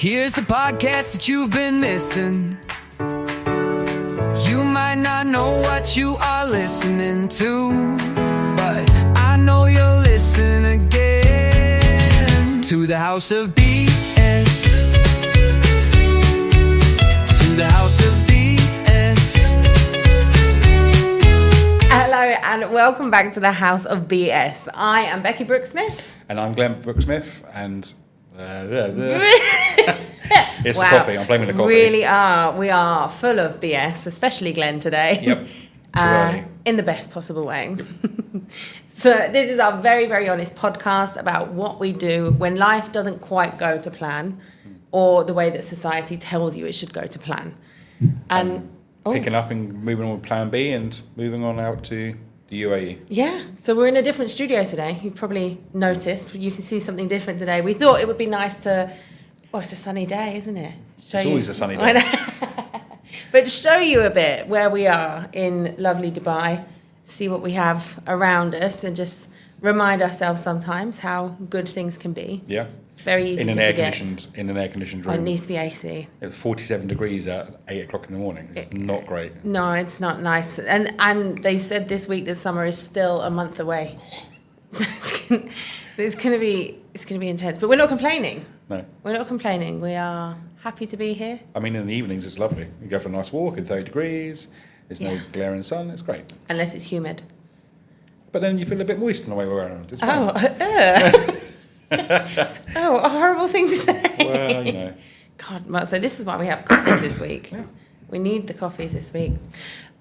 Here's the podcast that you've been missing. You might not know what you are listening to, but I know you'll listen again to the House of BS. To the House of BS. Hello and welcome back to the House of BS. I am Becky Brooksmith. And I'm Glenn Brooksmith, and it's Wow. the coffee. I'm blaming the coffee. We are full of BS, especially Glenn today. Yep. Too early. In the best possible way. So this is our very, very honest podcast about what we do when life doesn't quite go to plan, or the way that society tells you it should go to plan. And Picking up and moving on with Plan B and moving on out to the UAE. yeah, so we're in a different studio today. You've probably noticed. You can see something different today. We thought it would be nice to... Well, it's a sunny day, isn't it? It's always a sunny day. But to show you a bit where we are in lovely Dubai, see what we have around us, and just remind ourselves sometimes how good things can be. Yeah. It's very easy in to an forget. In an air-conditioned Oh, it room. needs to be AC. It's 47 degrees at 8 o'clock in the morning. It's not great. No, it's not nice. And they said this week that summer is still a month away. It's gonna be intense. But we're not complaining. No. We're not complaining. We are happy to be here. I mean, in the evenings, it's lovely. You go for a nice walk in 30 degrees. There's no Yeah. glaring sun. It's great. Unless it's humid. But then you feel a bit moist on the way around. It's fine. Oh, a horrible thing to say. Well, you know. God, well, so this is why we have coffees this week. Yeah. We need the coffees this week.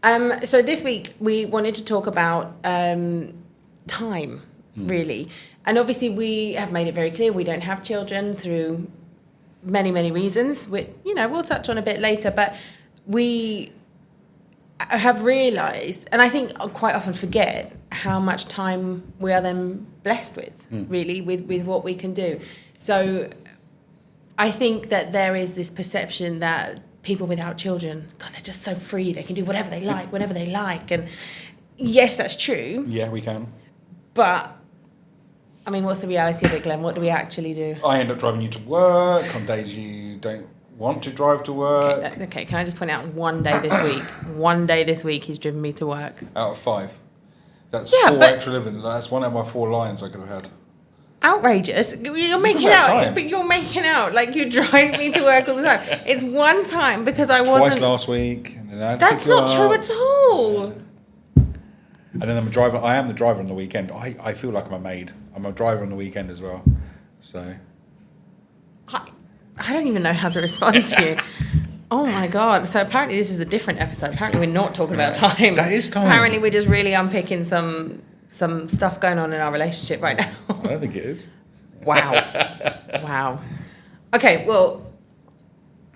So this week we wanted to talk about time, really. And obviously we have made it very clear we don't have children through many, many reasons, which, we'll touch on a bit later. But we have realised, and I think I quite often forget, how much time we are then blessed with, really, with what we can do. So I think that there is this perception that people without children, God, they're just so free, they can do whatever they like, whenever they like. And yes, that's true. Yeah, we can. But, I mean, what's the reality of it, Glenn? What do we actually do? I end up driving you to work on days you don't want to drive to work. Okay, can I just point out one day this week? One day this week he's driven me to work. Out of 5. That's Yeah, 4 but- extra living. That's one out of my 4 lines I could have had. Outrageous. You're making about out, time. but you're making out like you drive me to work all the time. It's one time because I Twice wasn't... last week. And then I had to That's pick you not true up. at all. And then I'm a driver. I am the driver on the weekend. I feel like I'm a maid. I'm a driver on the weekend as well. So I don't even know how to respond to you. Oh my God. So apparently this is a different episode. Apparently we're not talking about time. That is time. Apparently we're just really unpicking some stuff going on in our relationship right now. I don't think it is. Wow. Wow. Okay, well,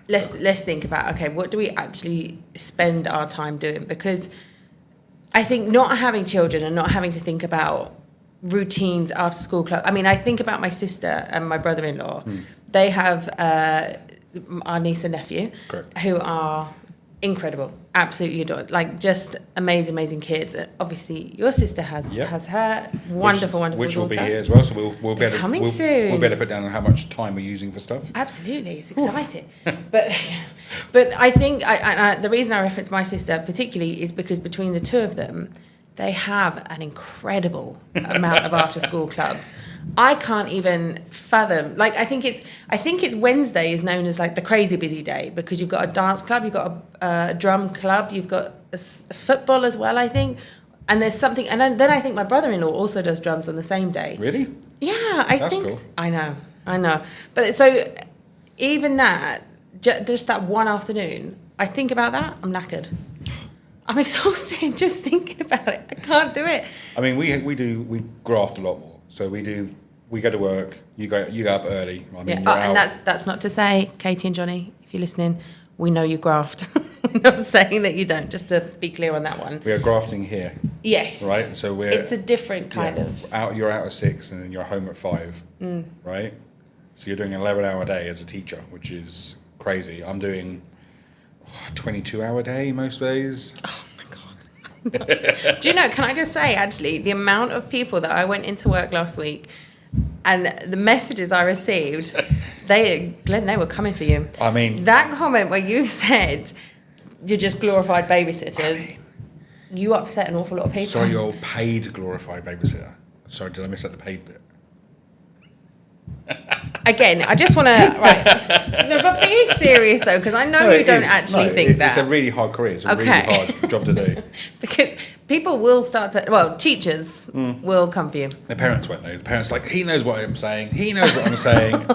let's think about, okay, what do we actually spend our time doing? Because I think not having children and not having to think about routines after school club. I mean, I think about my sister and my brother-in-law. They have our niece and nephew, Correct. who are incredible, absolutely adored, like just amazing kids. Obviously, your sister has Yep. her wonderful Which will be daughter. here as well. So we'll be able to, Coming soon. We'll be able to put down how much time we're using for stuff. Absolutely, it's exciting. but I think the reason I reference my sister particularly is because between the two of them, they have an incredible amount of after-school clubs. I can't even fathom. Like, I think it's Wednesday is known as like the crazy busy day because you've got a dance club, you've got a drum club, you've got a football as well, I think. And there's something, and then I think my brother-in-law also does drums on the same day. Really? Yeah, That's think. cool. I know. But so even that, just that one afternoon, I think about that, I'm knackered. I'm exhausted just thinking about it. I can't do it. I mean, we graft a lot more. So we go to work. You go up early. I mean, Yeah, you're and out. that's not to say, Katie and Johnny, if you're listening, we know you graft. We're not saying that you don't, just to be clear on that one. We are grafting here, Yes. right? So It's a different kind yeah, of... out. You're out at 6 and then you're home at 5, right? So you're doing an 11-hour day as a teacher, which is crazy. I'm doing a 22-hour day most days. Oh my God. Do you know, can I just say, actually, the amount of people that I went into work last week And the messages I received, Glenn, they were coming for you. I mean, that comment where you said you're just glorified babysitters, you upset an awful lot of people. Sorry, you're paid glorified babysitter. Sorry, did I miss out the paid bit? Again, I just want to no, but be serious though, because I know you don't actually think that. It's a really hard career. It's a really hard job to do. Because people will start to, well, teachers will come for you. The parents won't know. The parents are like, he knows what I'm saying. He knows what I'm saying.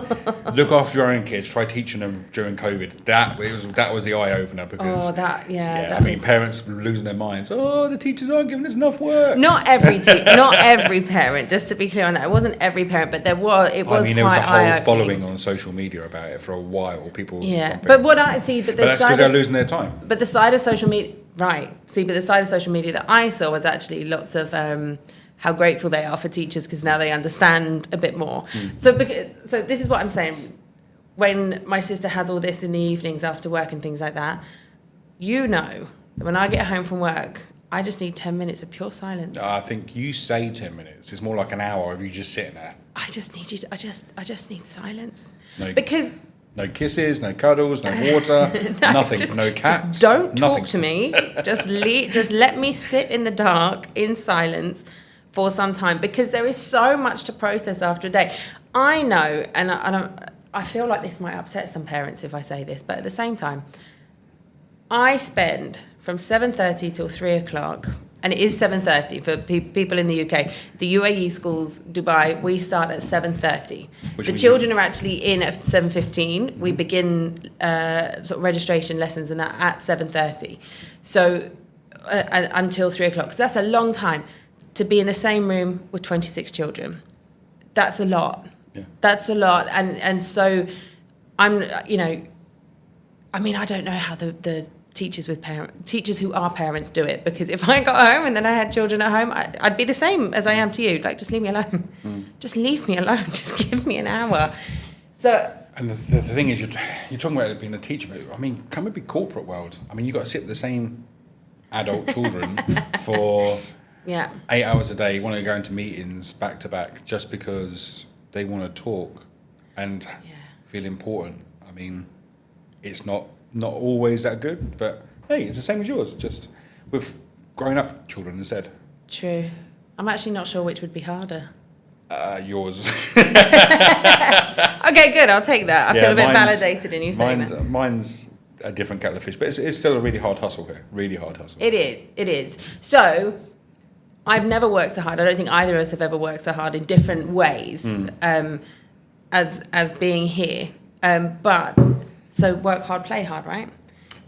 Look after your own kids. Try teaching them during COVID. That was the eye opener because. I mean, parents were losing their minds. Oh, the teachers aren't giving us enough work. Not every parent. Just to be clear on that, it wasn't every parent, but there was. It was. I mean, there was a quite whole following on social media about it for a while. People. Yeah, but what I see, but that's because they're losing their time. But the side of social media, right? See, but the side of social media that I saw was actually lots of how grateful they are for teachers because now they understand a bit more. So this is what I'm saying. When my sister has all this in the evenings after work and things like that, you know, that when I get home from work, I just need 10 minutes of pure silence. I think you say 10 minutes. It's more like an hour of you just sitting there. I just need you. I just need silence. Because. No kisses, no cuddles, no water, nothing. No cats. Just don't nothing. Talk to me. Just let me sit in the dark, in silence, for some time because there is so much to process after a day. I know, and I feel like this might upset some parents if I say this, but at the same time, I spend from 7:30 till 3 o'clock. And it is 7:30 for people in the UK. The UAE schools, Dubai, we start at 7:30. The children are actually in at 7:15. We begin sort of registration lessons and that at 7:30. So until 3 o'clock. So that's a long time to be in the same room with 26 children. That's a lot. Yeah. That's a lot. And so I'm, I mean, I don't know how the teachers who are parents do it, because if I got home and then I had children at home, I'd be the same as I am to you. Like, just leave me alone. Just leave me alone. Just give me an hour. So. And the thing is, you're talking about it being a teacher, but I mean, come and be corporate world. I mean, you got to sit with the same adult children for 8 hours a day. You want to go into meetings back to back just because they want to talk and feel important. I mean, it's not always that good, but hey, it's the same as yours, just with grown up children instead. True. I'm actually not sure which would be harder. Yours. Okay, good, I'll take that. I feel a bit validated in you saying that. Mine's a different kettle of fish, but it's still a really hard hustle here. Really hard hustle. It is. So I've never worked so hard. I don't think either of us have ever worked so hard in different ways as being here. But so work hard, play hard, right?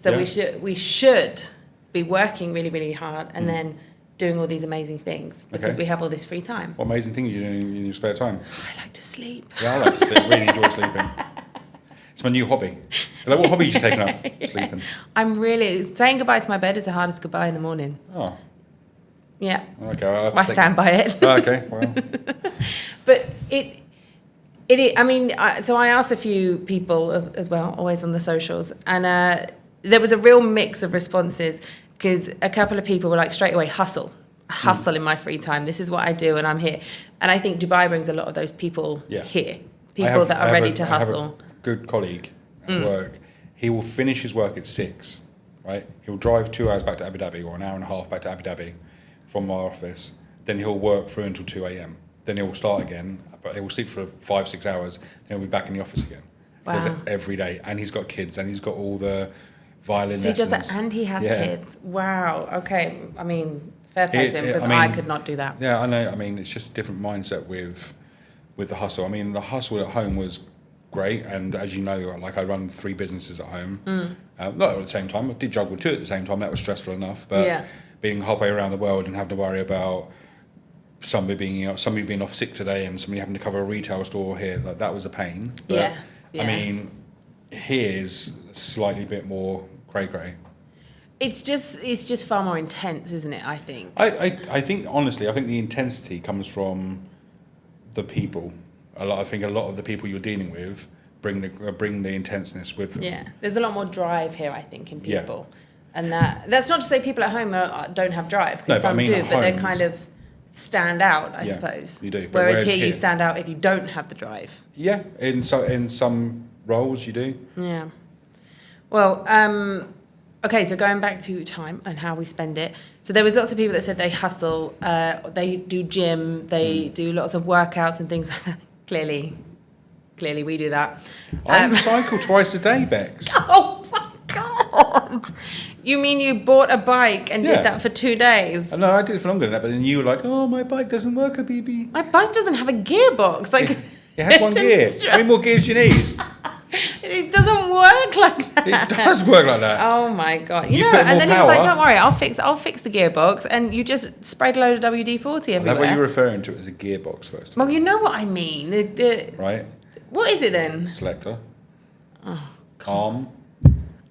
So we should be working really, really hard and then doing all these amazing things because we have all this free time. What amazing thing are you doing in your spare time? I like to sleep. Yeah, I like to sleep. Really enjoy sleeping. It's my new hobby. Like, what hobby are you taking up? Sleeping. I'm really saying goodbye to my bed is the hardest goodbye in the morning. Oh. Yeah. Okay. Well, I stand by it. Oh, okay. Well. But I mean, so I asked a few people as well, always on the socials, and there was a real mix of responses because a couple of people were like, straight away, hustle in my free time. This is what I do, and I'm here. And I think Dubai brings a lot of those people here, people that are ready to hustle. I have a good colleague at work. He will finish his work at 6, right? He'll drive 2 hours back to Abu Dhabi or an hour and a half back to Abu Dhabi from my office. Then he'll work through until 2 a.m. Then he'll start again, but he will sleep for 5-6 hours. Then he'll be back in the office again. Wow. He does it every day, and he's got kids, and he's got all the violin lessons. So he does that, and he has kids. Wow. Okay. I mean, fair play to him because I could not do that. Yeah, I know. I mean, it's just a different mindset with the hustle. I mean, the hustle at home was great, and as you know, like I run 3 businesses at home. Not at the same time. I did juggle 2 at the same time. That was stressful enough. But being halfway around the world and having to worry about somebody being off sick today and somebody having to cover a retail store here, that was a pain. But, I mean, here's slightly bit more cray. It's just far more intense, isn't it? I think. I think honestly, the intensity comes from the people. I think a lot of the people you're dealing with bring the intenseness with them. Yeah, there's a lot more drive here, I think, in people, and that's not to say people at home don't have drive, because some do, but they're kind of stand out, I Yeah, suppose. you do. But Whereas whereas here you here- stand out if you don't have the drive. Yeah, in some roles you do. Yeah. Well, okay, so going back to time and how we spend it. So there was lots of people that said they hustle, they do gym, they do lots of workouts and things like that. Clearly we do that. I cycle twice a day, Bex. Oh my God! You mean you bought a bike and Yeah. did that for 2 days? No, I did it for longer than that, but then you were like, oh, my bike doesn't work, BB. My bike doesn't have a gearbox. Like It has one gear. How many more gears do you need? it doesn't work like that. It does work like that. Oh my God! You You know, put and more then he was like, power. "Don't worry, I'll fix the gearbox," and you just sprayed a load of WD-40 I love everywhere. what you're referring to it as a gearbox first. Well, you know what I mean. Right? What is it then? Selector. Calm.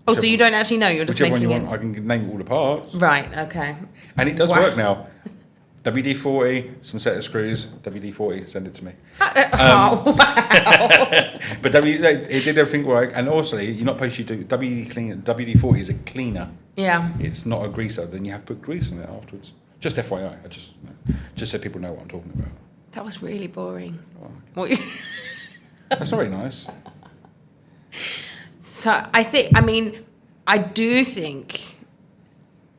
Oh, so you don't actually know? You're just Whichever one making you it. want, I can name all the parts. Right. Okay. And it does Wow. work now. WD-40, some set of screws, WD-40, send it to me. Oh wow! But it did everything work. And also, you're not supposed to do WD-40 is a cleaner. Yeah. It's not a greaser. Then you have to put grease on it afterwards. Just FYI, just so people know what I'm talking about. That was really boring. Oh, What you- that's not very nice. So I do think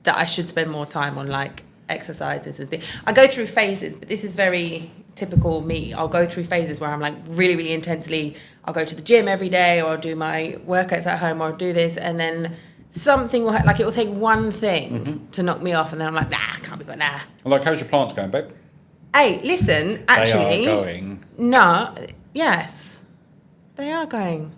that I should spend more time on like exercises and things. I go through phases, but this is very typical me. I'll go through phases where I'm like really, really intensely, I'll go to the gym every day or I'll do my workouts at home or I'll do this, and then something will like it will take one thing to knock me off, and then I'm like, nah, I can't be but nah. Like, how's your plants going, babe? Hey, listen, actually, They are going. no, yes, they are going.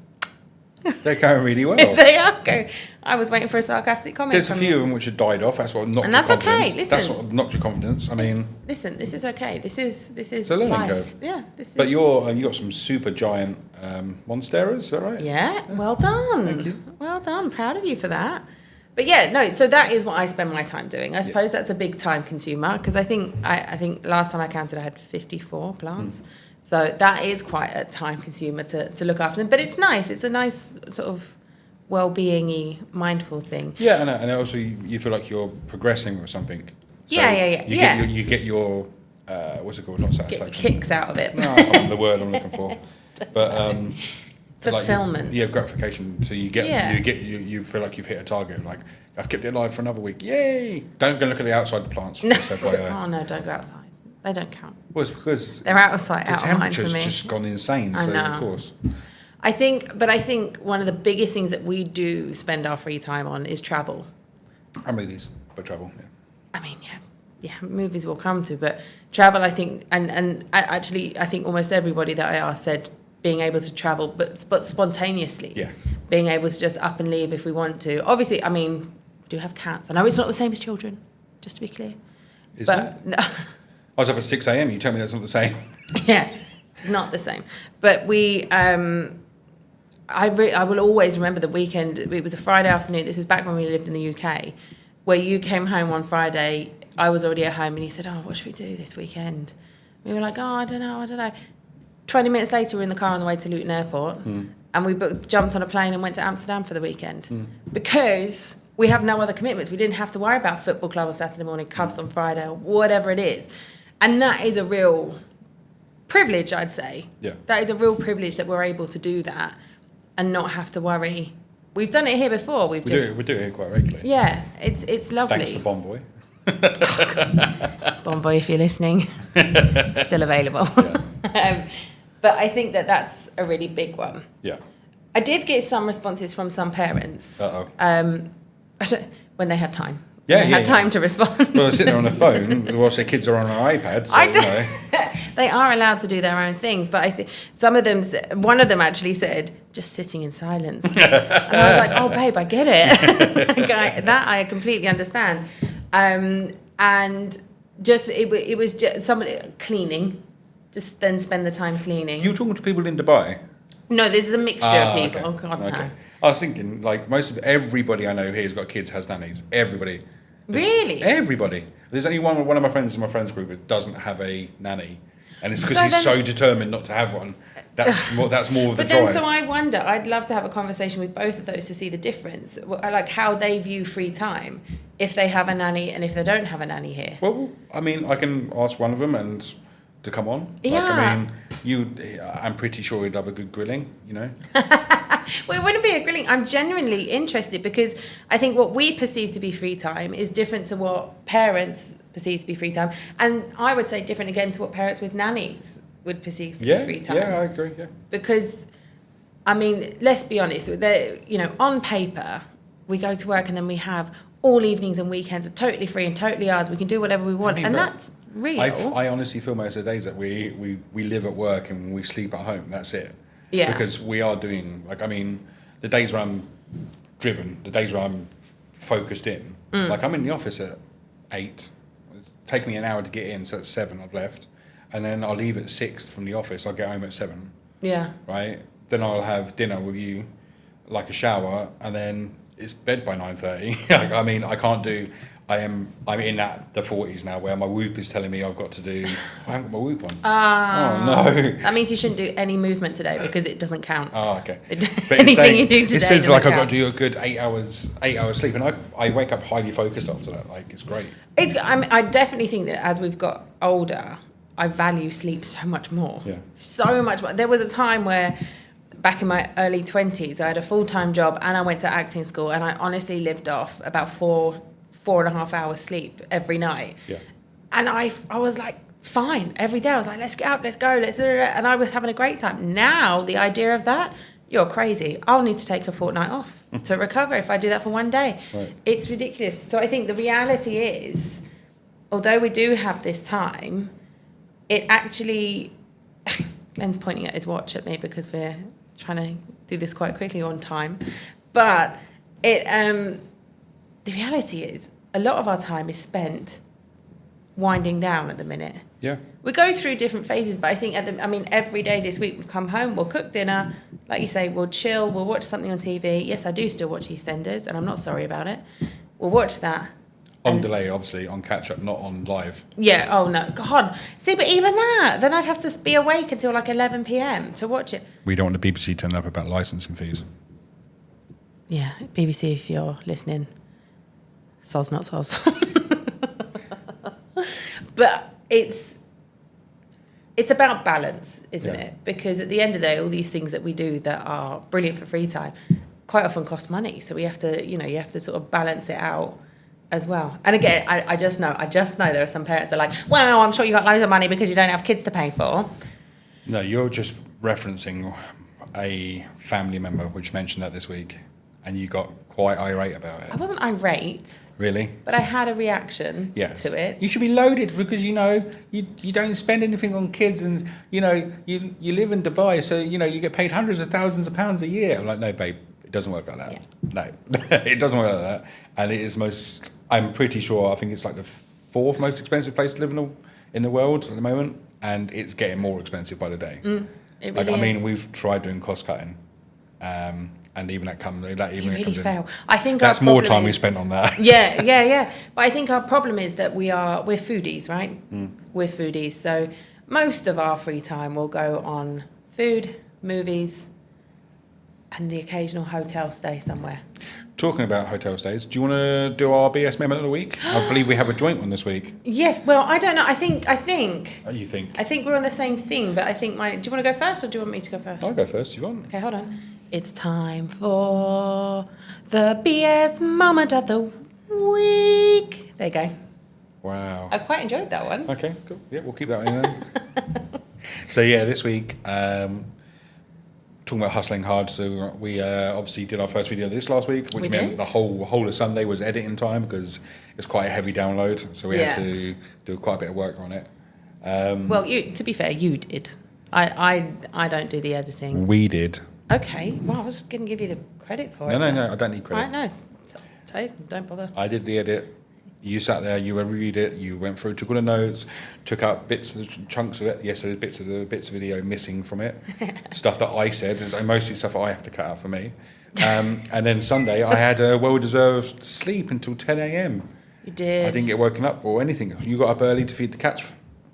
They're going really well. They are going. I was waiting for a sarcastic comment. There's a from few you. of them which have died off. That's what knocked And your that's confidence. okay, listen. That's what knocked your confidence. I mean, Listen, this is okay. This is it's a learning life. curve. Yeah, this is. But you got some super giant monsteras, is that right? Yeah, well done. Thank you. Well done. Proud of you for that. But yeah, no. So that is what I spend my time doing. I suppose that's a big time consumer because I think last time I counted I had 54 plants. So that is quite a time consumer to look after them. But it's nice. It's a nice sort of well-being-y, mindful thing. Yeah, and also you feel like you're progressing with something. So Yeah. You get your what's it called? Not Get satisfaction. kicks out of it. No, I can't remember the word I'm looking for. But Fulfillment. Like, gratification. So you feel like you've hit a target. Like, I've kept it alive for another week. Yay! Don't go look at the outside of the plants. No. Just FYI. Oh no, don't go outside. They don't count. Well, it's because They're out of sight, the out of mind for temperature's me. just gone insane. I So know. of course. I think one of the biggest things that we do spend our free time on is travel. And movies, but travel. Yeah. I mean, yeah, movies will come to, but travel, I think, and actually, I think almost everybody that I asked said being able to travel, but spontaneously. Yeah. Being able to just up and leave if we want to. Obviously, I mean, we do have cats. I know it's not the same as children, just to be clear. Isn't But it? no. I was up at 6 a.m. You told me that's not the same. Yeah, it's not the same. But we, I will always remember the weekend. It was a Friday afternoon. This was back when we lived in the UK, where you came home one Friday. I was already at home, and you said, "Oh, what should we do this weekend?" We were like, "Oh, I don't know." 20 minutes later, we're in the car on the way to Luton Airport, and we jumped on a plane and went to Amsterdam for the weekend because we have no other commitments. We didn't have to worry about football club on Saturday morning, Cubs on Friday, or whatever it is. And that is a real privilege, I'd say. Yeah. That is a real privilege that we're able to do that and not have to worry. We've done it here before. We do it here quite regularly. Yeah, it's lovely. Thanks to Bonvoy. Bonvoy, if you're listening, still available. Yeah. But I think that's a really big one. Yeah. I did get some responses from some parents. When they had time. Yeah, they had time to respond. Well, they're sitting there on the phone whilst their kids are on their iPads. So, They are allowed to do their own things, but I think some of them, one of them actually said, just sitting in silence. And I was like, oh, babe, I get it. That I completely understand. And just, it was just somebody cleaning, just then spend the time cleaning. You were talking to people in Dubai? No, this is a mixture of people. Okay. Oh, God, no. Okay. I was thinking, like, most of everybody I know here who's got kids has nannies. Everybody. Really? Everybody. There's only one of my friends in my friends group that doesn't have a nanny. And it's because he's so determined not to have one. That's more of the But drive. then, so I wonder, I'd love to have a conversation with both of those to see the difference. Like how they view free time, if they have a nanny and if they don't have a nanny here. Well, I mean, I can ask one of them and to come on. Yeah. Like, I mean, I'm pretty sure he'd have a good grilling, you know? Well, it wouldn't be a grilling. I'm genuinely interested because I think what we perceive to be free time is different to what parents perceive to be free time. And I would say different again to what parents with nannies would perceive to be free time. Yeah, I agree, yeah. Because, I mean, let's be honest, on paper, we go to work and then we have all evenings and weekends are totally free and totally ours. We can do whatever we want. And that's real. I honestly feel most of the days that we live at work and we sleep at home. That's it. Yeah. Because we are doing, like, I mean, the days where I'm driven, the days where I'm focused in, like I'm in the office at 8. It's taken me an hour to get in, so at 7 I've left. And then I'll leave at 6 from the office. I'll get home at 7. Yeah. Right? Then I'll have dinner with you, like a shower, and then it's bed by 9:30. Like, I mean, I can't do... I'm in the 40s now where my Whoop is telling me I've got to do... I haven't got my Whoop on. Oh, no. That means you shouldn't do any movement today because it doesn't count. Oh, okay. Anything you do today it says like I've got count. to do a good 8 hours sleep, and I wake up highly focused after that. Like, it's great. I definitely think that as we've got older, I value sleep so much more. Yeah. So much more. There was a time where, back in my early 20s, I had a full-time job and I went to acting school, and I honestly lived off about 4.5 hours sleep every night. Yeah. And I was like, fine, every day. I was like, let's get up, let's go, and I was having a great time. Now, the idea of that, you're crazy. I'll need to take a fortnight off to recover if I do that for one day. Right. It's ridiculous. So I think the reality is, although we do have this time, it actually... Glenn's pointing at his watch at me because we're trying to do this quite quickly on time. But the reality is, a lot of our time is spent winding down at the minute. Yeah. We go through different phases, but I think every day this week we've come home, we'll cook dinner, like you say, we'll chill, we'll watch something on TV. Yes, I do still watch EastEnders, and I'm not sorry about it. We'll watch that. On delay, obviously, on catch-up, not on live. Yeah, oh no, God. See, but even that, then I'd have to be awake until like 11 p.m. to watch it. We don't want the BBC turning up about licensing fees. Yeah, BBC, if you're listening, soz not soz. But it's about balance, isn't it? Because at the end of the day, all these things that we do that are brilliant for free time quite often cost money. So we have to, you have to sort of balance it out as well. And again, I just know there are some parents that are like, well, I'm sure you got loads of money because you don't have kids to pay for. No, you're just referencing a family member which mentioned that this week, and you got quite irate about it. I wasn't irate. Really? But I had a reaction to it. You should be loaded because, you don't spend anything on kids, and, you live in Dubai, so, you get paid hundreds of thousands of pounds a year. I'm like, no, babe, it doesn't work like that. Yeah. No, it doesn't work like that. And it is I'm pretty sure, I think it's like the 4th most expensive place to live in the world at the moment, and it's getting more expensive by the day. It really is. mean, we've tried doing cost cutting, and even that comes. That even really comes in. fail. I think That's more time we spent on that. Yeah. But I think our problem is that we're foodies, right? We're foodies, so most of our free time will go on food, movies, and the occasional hotel stay somewhere. Talking about hotel stays, do you want to do our BS moment of the week? I believe we have a joint one this week. Yes. Well, I don't know. I think. Oh, you think? I think we're on the same thing, but I think do you want to go first, or do you want me to go first? I'll go first if you want. Okay, hold on. It's time for the BS moment of the week. There you go. Wow. I quite enjoyed that one. Okay, cool. Yeah, we'll keep that in then. So yeah, this week, talking about hustling hard. So we obviously did our first video this last week, which meant the whole of Sunday was editing time because it's quite a heavy download. So we had to do quite a bit of work on it. Well, to be fair, you did. I don't do the editing. We did. Okay. Well, I was going to give you the credit for it. No, I don't need credit. All right, no, don't bother. I did the edit. You sat there, you reviewed it, you went through, took all the notes, took out bits of the chunks of it. Yes, there's bits of video missing from it. Stuff that I said, and mostly stuff I have to cut out for me. And then Sunday, I had a well-deserved sleep until 10 a.m. You did. I didn't get woken up or anything. You got up early to feed the cats.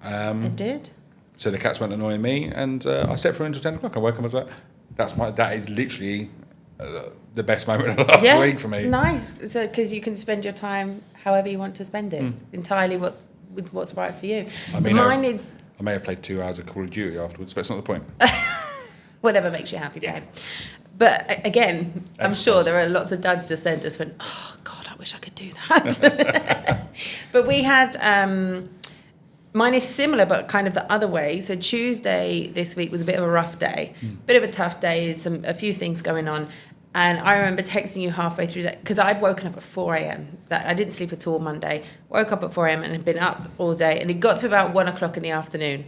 I did. so the cats weren't annoying me, and I slept through until 10 o'clock. I woke up and was like, that is literally the best moment of last week for me. Nice. So because you can spend your time however you want to spend it, entirely with what's right for you. I So mean, mine is I may have played 2 hours of Call of Duty afterwards, but it's not the point. whatever makes you happy, babe. But again, I'm sure there are lots of dads just then just went, oh God, I wish I could do that. But we had, mine is similar, but kind of the other way. So Tuesday this week was a bit of a rough day, bit of a tough day, a few things going on. And I remember texting you halfway through that, because I'd woken up at 4 a.m. I didn't sleep at all Monday. Woke up at 4 a.m. and had been up all day. And it got to about 1 o'clock in the afternoon,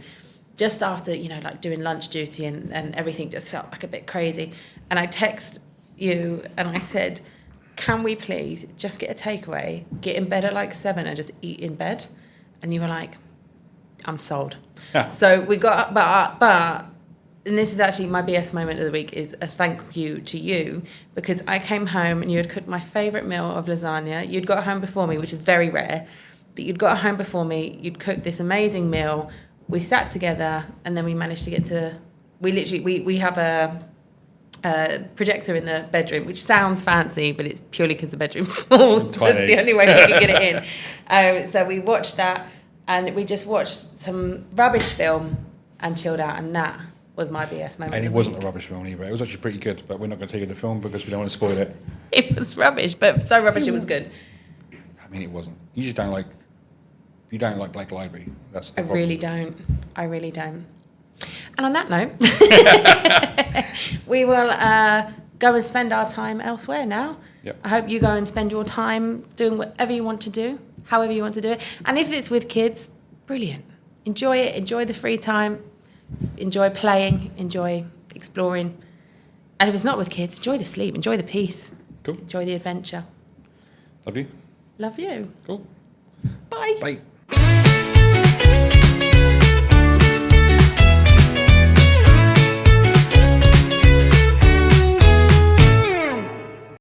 just after, like doing lunch duty and everything just felt like a bit crazy. And I text you and I said, can we please just get a takeaway, get in bed at like 7 and just eat in bed? And you were like, I'm sold. Yeah. So we got up, but and this is actually my BS moment of the week, is a thank you to you, because I came home and you had cooked my favourite meal of lasagna. You'd got home before me, which is very rare, but you'd got home before me. You'd cooked this amazing meal. We sat together and then we managed to get to, we have a projector in the bedroom, which sounds fancy, but it's purely because the bedroom's small. So it's the only way we could get it in. So we watched that and we just watched some rubbish film and chilled out, and that was my BS moment. And it wasn't a rubbish film either. It was actually pretty good, but we're not going to tell you the film because we don't want to spoil it. It was rubbish, but so rubbish it was good. I mean, it wasn't. You just don't like. You don't like Black Library. That's the I problem. really don't. I really don't. And on that note, we will go and spend our time elsewhere now. Yep. I hope you go and spend your time doing whatever you want to do, however you want to do it. And if it's with kids, brilliant. Enjoy it. Enjoy the free time. Enjoy playing. Enjoy exploring. And if it's not with kids, enjoy the sleep. Enjoy the peace. Cool. Enjoy the adventure. Love you. Love you. Cool. Bye. Bye.